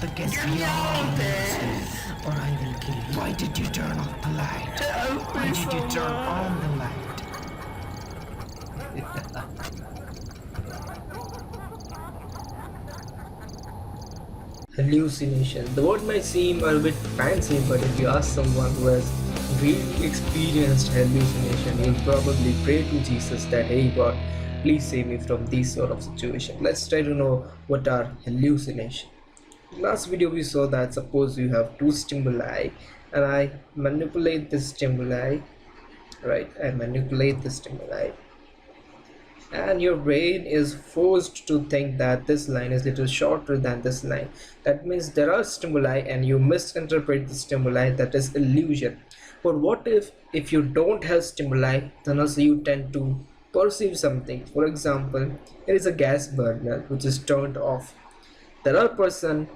the gas beyond, or I will kill you. Why did you turn off the light? Why did you turn on the light? Hallucination. The word might seem a bit fancy, but if you ask someone who has really experienced hallucination, he'll probably pray to Jesus that, hey God, please save me from these sort of situations. Let's try to know what are hallucinations. Last video we saw that suppose you have two stimuli and I manipulate this stimuli, right? I manipulate the stimuli and your brain is forced to think that this line is little shorter than this line. That means there are stimuli and you misinterpret the stimuli. That is illusion. But what if you don't have stimuli, then also you tend to perceive something. For example, here is a gas burner which is turned off. There are person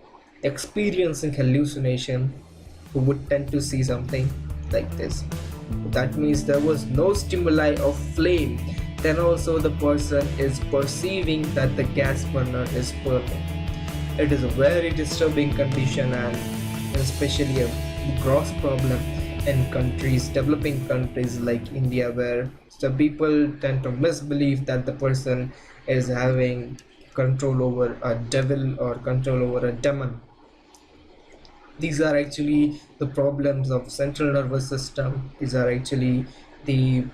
experiencing hallucination who would tend to see something like this. That means there was no stimuli of flame. Then also the person is perceiving that the gas burner is burning. It is a very disturbing condition and especially a gross problem in countries, developing countries like India, where the people tend to misbelieve that the person is having control over a devil or control over a demon. These are actually the problems of central nervous system. These are actually the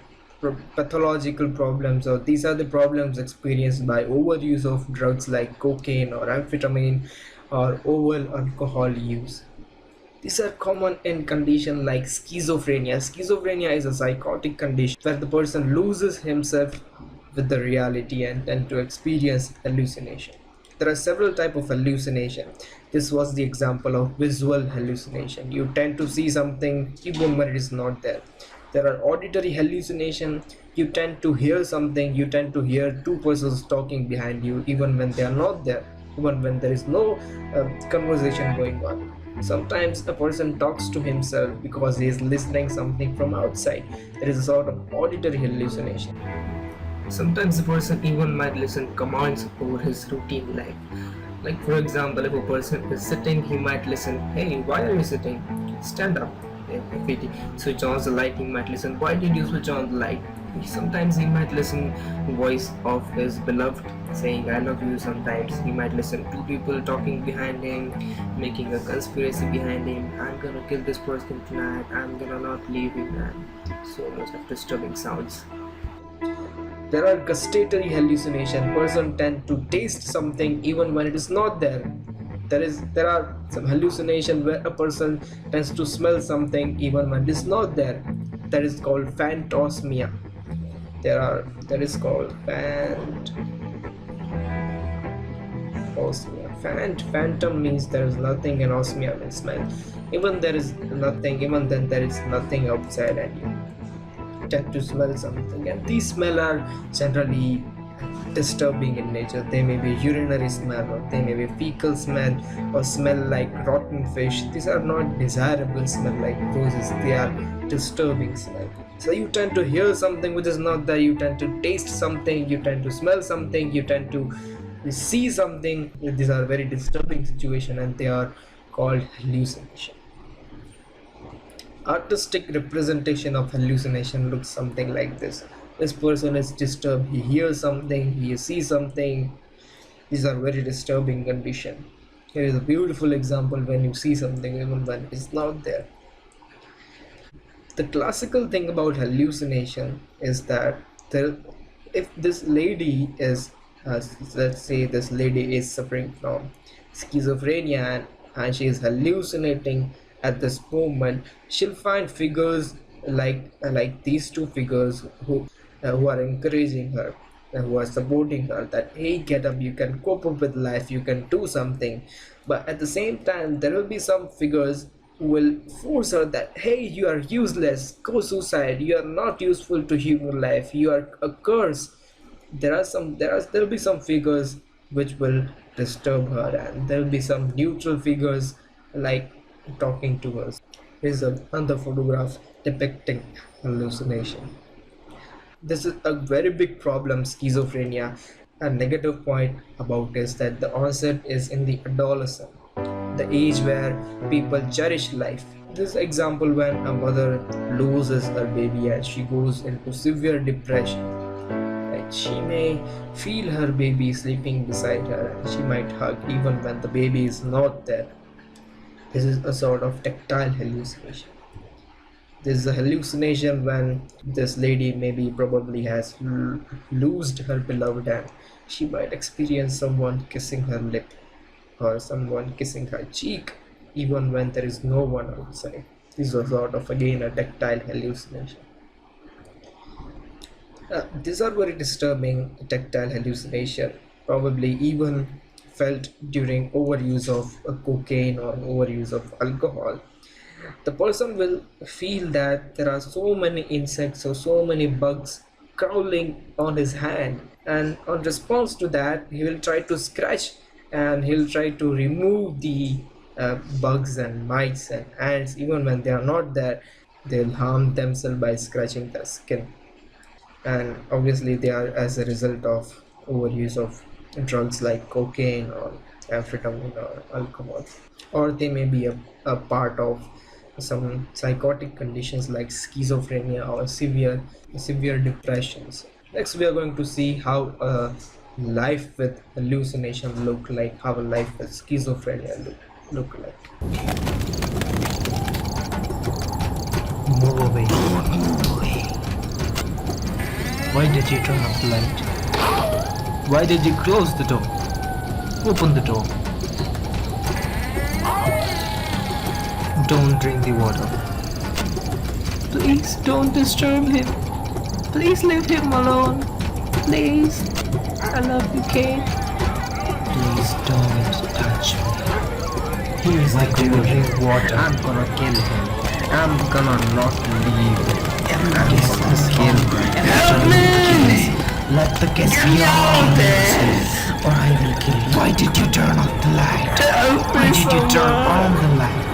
pathological problems, or these are the problems experienced by overuse of drugs like cocaine or amphetamine or over alcohol use. These are common in condition like schizophrenia. Schizophrenia is a psychotic condition where the person loses himself with the reality and tend to experience hallucination. There are several types of hallucination. This was the example of visual hallucination. You tend to see something even when it is not there. There are auditory hallucination. You tend to hear something. You tend to hear two persons talking behind you even when they are not there, even when there is no conversation going on. Sometimes a person talks to himself because he is listening something from outside. There is a sort of auditory hallucination. Sometimes a person even might listen commands over his routine life. Like for example, if a person is sitting, he might listen, hey, why are you sitting? Stand up. If he switch on the light, he might listen, why did you switch on the light? Sometimes he might listen voice of his beloved saying I love you. Sometimes he might listen to people talking behind him, making a conspiracy behind him. I'm gonna kill this person tonight, I'm gonna not leave him, and so much of disturbing sounds. There are gustatory hallucination. Person tend to taste something even when it is not there. There are some hallucination where a person tends to smell something even when it is not there. That is called phantosmia. That is called phantosmia. Phantom means there is nothing, and osmia means smell. Even there is nothing, even then there is nothing outside, and you tend to smell something. And these smell are generally disturbing in nature. They may be urinary smell, or they may be fecal smell, or smell like rotten fish. These are not desirable smell like roses. They are disturbing smell. So you tend to hear something which is not there. You tend to taste something. You tend to smell something. You tend to see something. These are very disturbing situation, and they are called hallucination. Artistic representation of hallucination looks something like this. This person is disturbed, he hears something, he sees something. These are very disturbing condition. Here is a beautiful example when you see something even when it's not there. The classical thing about hallucination is that if this lady is, let's say this lady is suffering from schizophrenia and she is hallucinating at this moment, she'll find figures like these two figures who are encouraging her, who are supporting her, that hey, get up, you can cope up with life, you can do something. But at the same time, there will be some figures who will force her that hey, you are useless, go suicide, you are not useful to human life, you are a curse. There will be some figures which will disturb her, and there will be some neutral figures like talking to her. Here's another photograph depicting hallucination. This is a very big problem, schizophrenia. A negative point about is that the onset is in the adolescent. the age where people cherish life. This example when a mother loses her baby and she goes into severe depression. Like she may feel her baby sleeping beside her and she might hug even when the baby is not there. This is a sort of tactile hallucination. This is a hallucination when this lady maybe probably has lost her beloved and she might experience someone kissing her lip or someone kissing her cheek even when there is no one outside. This is a sort of again a tactile hallucination. These are very disturbing tactile hallucination, probably even felt during overuse of cocaine or overuse of alcohol. The person will feel that there are so many insects or so many bugs crawling on his hand, and on response to that he will try to scratch and he'll try to remove the bugs and mites and ants. Even when they are not there, they'll harm themselves by scratching the skin, and obviously they are as a result of overuse of drugs like cocaine or amphetamine or alcohol, or they may be a part of some psychotic conditions like schizophrenia or severe depressions. Next we are going to see how a life with hallucination look like, how a life with schizophrenia look like. Move away. Move away. Why did you turn off the light? Why did you close the door? Open the door. Don't drink the water. Please don't disturb him. Please leave him alone. Please. I love you, Kate. Please don't touch me. He is like to drink water. I'm gonna kill him. I'm gonna not leave him. I'm gonna kill him. Help me! Let the kiss be on, or I will kill you. Why did you turn off the light? Why did you turn on the light?